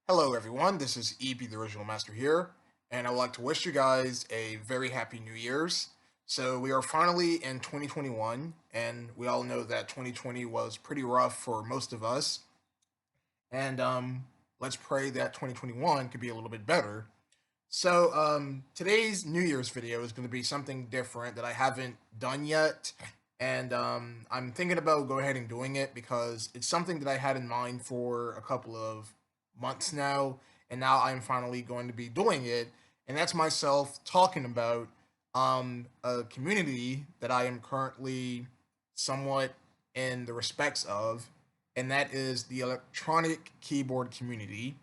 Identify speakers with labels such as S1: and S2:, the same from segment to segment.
S1: Hello, everyone. This is EP, the Original Master here, and I would like to wish you guys a very happy New Year's. So, we are finally in 2021, and we all know that 2020 was pretty rough for most of us. And let's pray that 2021 could be a little bit better. So, today's New Year's video is going to be something different that I haven't done yet, and I'm thinking about go ahead and doing it because it's something that I had in mind for a couple of months now, and now I'm finally going to be doing it, and that's myself talking about a community that I am currently somewhat in the respects of, and that is the electronic keyboard community.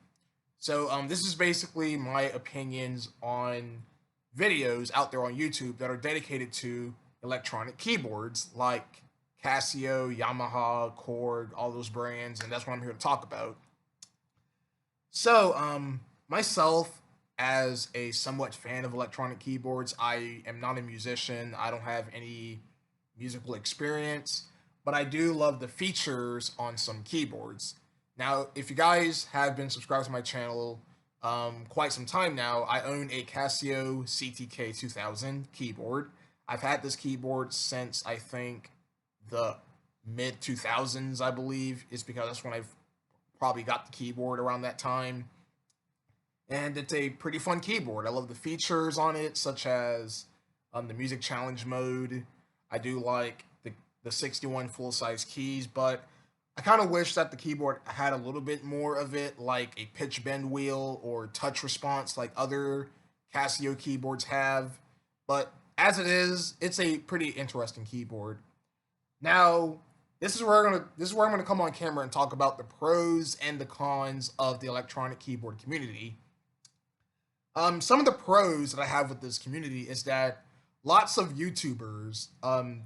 S1: So this is basically my opinions on videos out there on YouTube that are dedicated to electronic keyboards like Casio, Yamaha, Korg, all those brands, and that's what I'm here to talk about. So myself, as a somewhat fan of electronic keyboards, I am not a musician. I don't have any musical experience, but I do love the features on some keyboards. Now, if you guys have been subscribed to my channel quite some time now, I own a Casio Ctk 2000 keyboard. I've had this keyboard since I think the mid 2000s, I believe, is because that's when I've probably got the keyboard around that time. And it's a pretty fun keyboard. I love the features on it, such as the music challenge mode. I do like the 61 full size keys, but I kind of wish that the keyboard had a little bit more of it, like a pitch bend wheel or touch response, like other Casio keyboards have. But as it is, it's a pretty interesting keyboard. Now, this is where I'm gonna come on camera and talk about the pros and the cons of the electronic keyboard community. Some of the pros that I have with this community is that lots of YouTubers,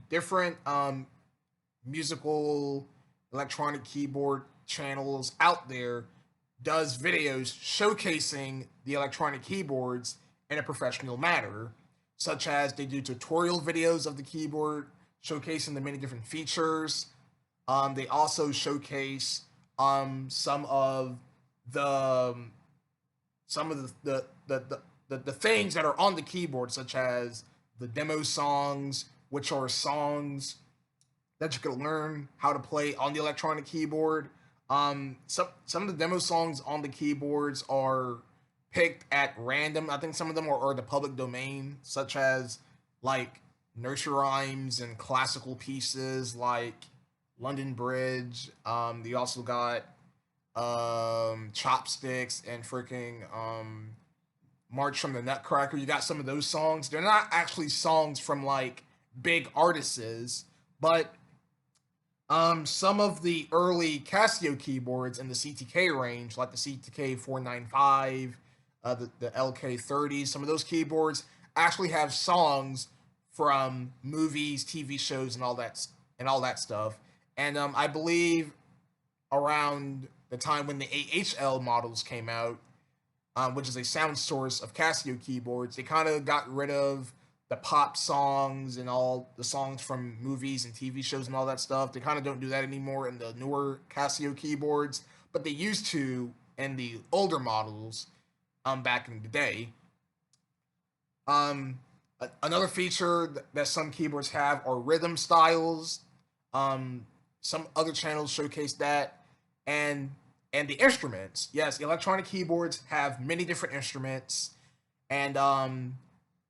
S1: different musical electronic keyboard channels out there does videos showcasing the electronic keyboards in a professional manner, such as they do tutorial videos of the keyboard showcasing the many different features. They also showcase some of the some of the things that are on the keyboard, such as the demo songs, which are songs that you can learn how to play on the electronic keyboard. Some of the demo songs on the keyboards are picked at random. I think some of them are the public domain, such as like nursery rhymes and classical pieces like London Bridge. They also got Chopsticks and freaking March from the Nutcracker. You got some of those songs. They're not actually songs from like big artists, but some of the early Casio keyboards in the CTK range, like the CTK 495, the LK 30, some of those keyboards actually have songs from movies, TV shows, and all that stuff. And I believe around the time when the AHL models came out, which is a sound source of Casio keyboards, they kind of got rid of the pop songs and all the songs from movies and TV shows and all that stuff. They kind of don't do that anymore in the newer Casio keyboards, but they used to in the older models back in the day. Another feature that some keyboards have are rhythm styles. Some other channels showcase that, and the instruments. Yes, electronic keyboards have many different instruments, and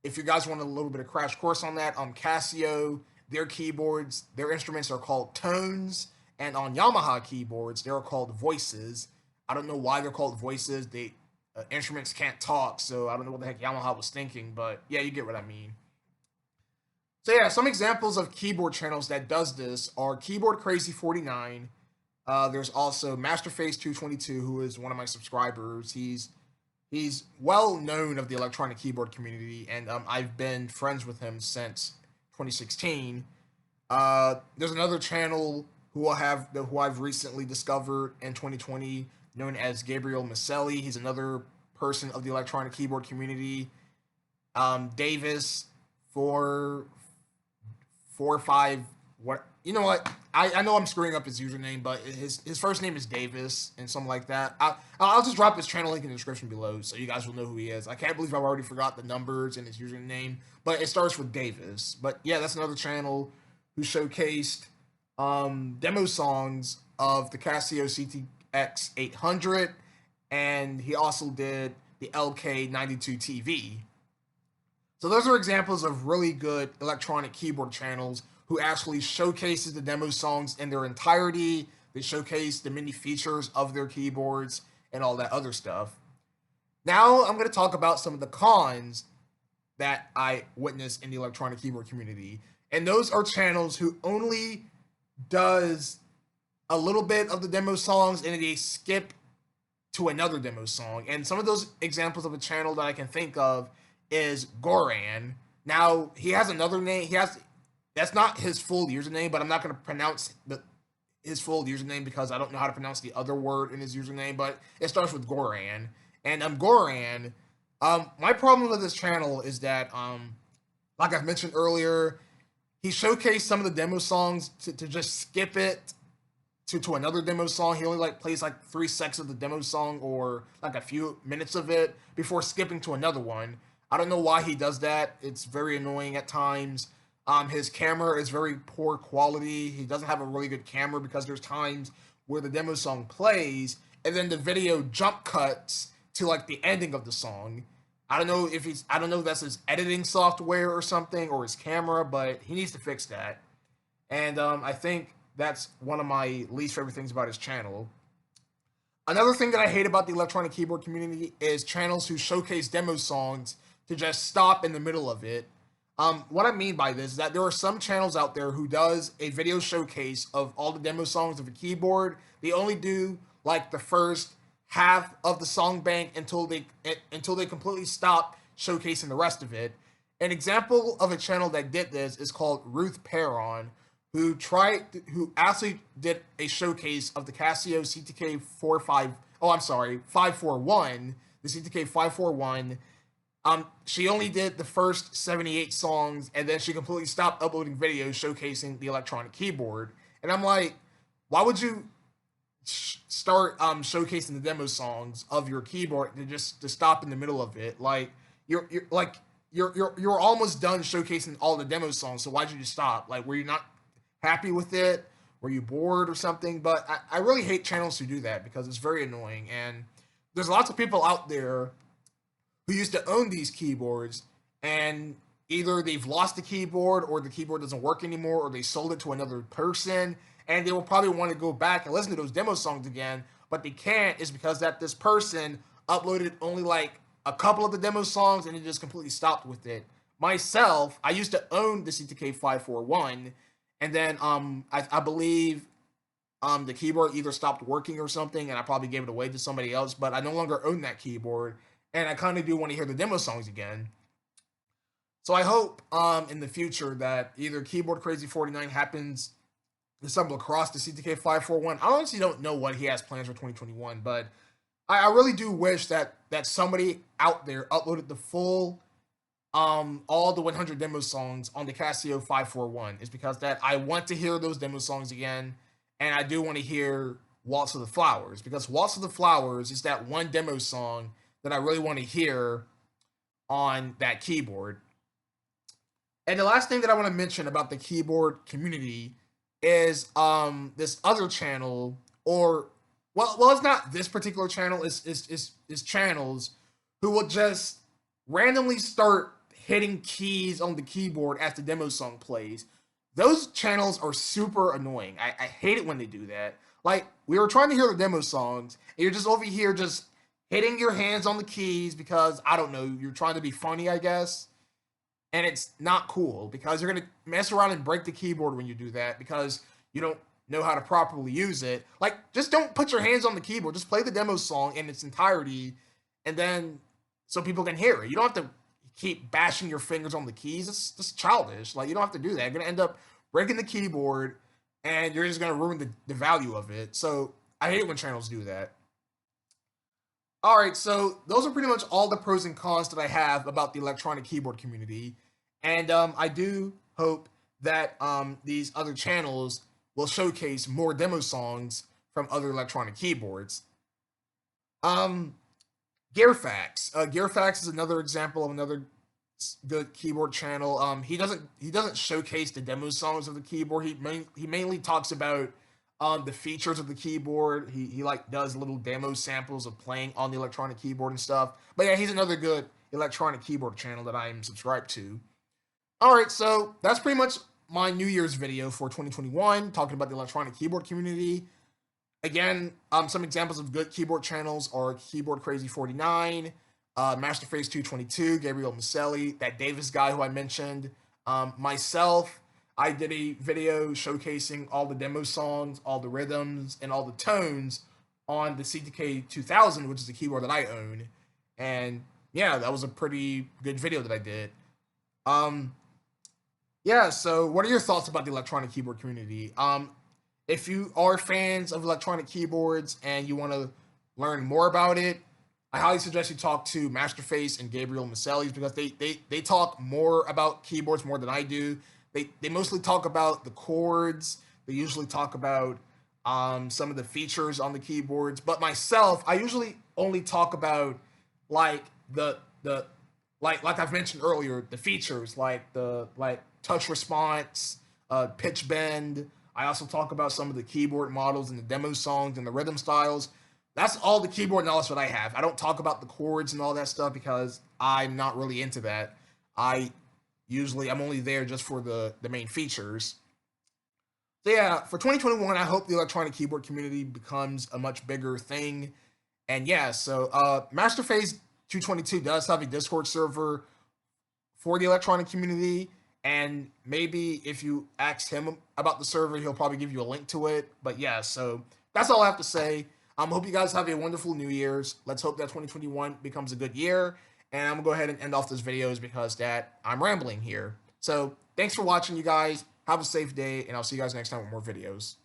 S1: if you guys want a little bit of crash course on that, Casio, their keyboards, their instruments are called tones, and on Yamaha keyboards, they're called voices. I don't know why they're called voices. They instruments can't talk, so I don't know what the heck Yamaha was thinking, but yeah, you get what I mean. So yeah, some examples of keyboard channels that does this are Keyboard Crazy 49. There's also Masterface 222, who is one of my subscribers. He's well known of the electronic keyboard community, and I've been friends with him since 2016. There's another channel who I've recently discovered in 2020, known as Gabriel Maselli. He's another person of the electronic keyboard community. Davis, four or five, what you know what? I know I'm screwing up his username, but his first name is Davis and something like that. I'll just drop his channel link in the description below so you guys will know who he is. I can't believe I've already forgot the numbers and his username, but it starts with Davis. But yeah, that's another channel who showcased demo songs of the Casio Ctk 800, and he also did the LK92 TV. So those are examples of really good electronic keyboard channels who actually showcases the demo songs in their entirety. They showcase the many features of their keyboards and all that other stuff. Now I'm going to talk about some of the cons that I witnessed in the electronic keyboard community. And those are channels who only does a little bit of the demo songs and they skip to another demo song. And some of those examples of a channel that I can think of is Goran. Now, he has another name. That's not his full username, but I'm not going to pronounce his full username because I don't know how to pronounce the other word in his username, but it starts with Goran. And Goran, my problem with this channel is that, like I've mentioned earlier, he showcased some of the demo songs to just skip it to another demo song. He only plays 3 seconds of the demo song or a few minutes of it before skipping to another one. I don't know why he does that. It's very annoying at times. His camera is very poor quality. He doesn't have a really good camera because there's times where the demo song plays and then the video jump cuts to the ending of the song. I don't know if that's his editing software or something or his camera, but he needs to fix that. And I think that's one of my least favorite things about his channel. Another thing that I hate about the electronic keyboard community is channels who showcase demo songs to just stop in the middle of it. What I mean by this is that there are some channels out there who does a video showcase of all the demo songs of a keyboard. They only do the first half of the song bank until they completely stop showcasing the rest of it. An example of a channel that did this is called Ruth Perron, who actually did a showcase of the Casio Ctk 541, the Ctk 541. She only did the first 78 songs, and then she completely stopped uploading videos showcasing the electronic keyboard. And I'm like, why would you start showcasing the demo songs of your keyboard to stop in the middle of it? You're almost done showcasing all the demo songs, so why'd you just stop? Were you not happy with it? Were you bored or something? But I really hate channels who do that because it's very annoying. And there's lots of people out there who used to own these keyboards, and either they've lost the keyboard or the keyboard doesn't work anymore, or they sold it to another person, and they will probably want to go back and listen to those demo songs again, but they can't is because that this person uploaded only a couple of the demo songs and it just completely stopped with it. Myself, I used to own the Ctk 541, and then I believe the keyboard either stopped working or something, and I probably gave it away to somebody else, but I no longer own that keyboard. And I kind of do want to hear the demo songs again. So I hope in the future that either Keyboard Crazy 49 happens to stumble across the Ctk 541. I honestly don't know what he has plans for 2021, but I really do wish that somebody out there uploaded the full all the 100 demo songs on the Casio 541. It's because that I want to hear those demo songs again, and I do want to hear Waltz of the Flowers, because Waltz of the Flowers is that one demo song that I really want to hear on that keyboard. And the last thing that I want to mention about the keyboard community is this other channel, or well, it's not this particular channel. It's channels who will just randomly start hitting keys on the keyboard as the demo song plays. Those channels are super annoying. I hate it when they do that. We were trying to hear the demo songs, and you're just over here just hitting your hands on the keys because, I don't know, you're trying to be funny, I guess. And it's not cool because you're going to mess around and break the keyboard when you do that because you don't know how to properly use it. Just don't put your hands on the keyboard. Just play the demo song in its entirety, and then so people can hear it. You don't have to keep bashing your fingers on the keys. It's just childish. You don't have to do that. You're going to end up breaking the keyboard, and you're just going to ruin the value of it. So I hate when channels do that. All right, so those are pretty much all the pros and cons that I have about the electronic keyboard community. And I do hope that these other channels will showcase more demo songs from other electronic keyboards. Um, Gearfax is another example of another good keyboard channel. He doesn't showcase the demo songs of the keyboard. He mainly talks about the features of the keyboard. He like does little demo samples of playing on the electronic keyboard and stuff. But yeah, he's another good electronic keyboard channel that I am subscribed to. All right, so that's pretty much my New Year's video for 2021, talking about the electronic keyboard community. Again, some examples of good keyboard channels are Keyboard Crazy 49, Masterface 222, Gabriel Maselli, that Davis guy who I mentioned. Myself, I did a video showcasing all the demo songs, all the rhythms, and all the tones on the Ctk 2000, which is a keyboard that I own. And yeah, that was a pretty good video that I did. Um, yeah, so what are your thoughts about the electronic keyboard community? If you are fans of electronic keyboards and you want to learn more about it, I highly suggest you talk to Masterface and Gabriel Maselli because they talk more about keyboards more than I do. They mostly talk about the chords. They usually talk about some of the features on the keyboards. But myself, I usually only talk about like the like I've mentioned earlier, the features like the like touch response, pitch bend. I also talk about some of the keyboard models and the demo songs and the rhythm styles. That's all the keyboard knowledge that I have. I don't talk about the chords and all that stuff because I'm not really into that. I I'm only there just for the main features. So yeah, for 2021, I hope the electronic keyboard community becomes a much bigger thing. And yeah, so Masterface 222 does have a Discord server for the electronic community. And maybe if you ask him about the server, he'll probably give you a link to it. But yeah, so that's all I have to say. Hope you guys have a wonderful New Year's. Let's hope that 2021 becomes a good year. And I'm gonna go ahead and end off this videos because that I'm rambling here. So thanks for watching, you guys. Have a safe day, and I'll see you guys next time with more videos.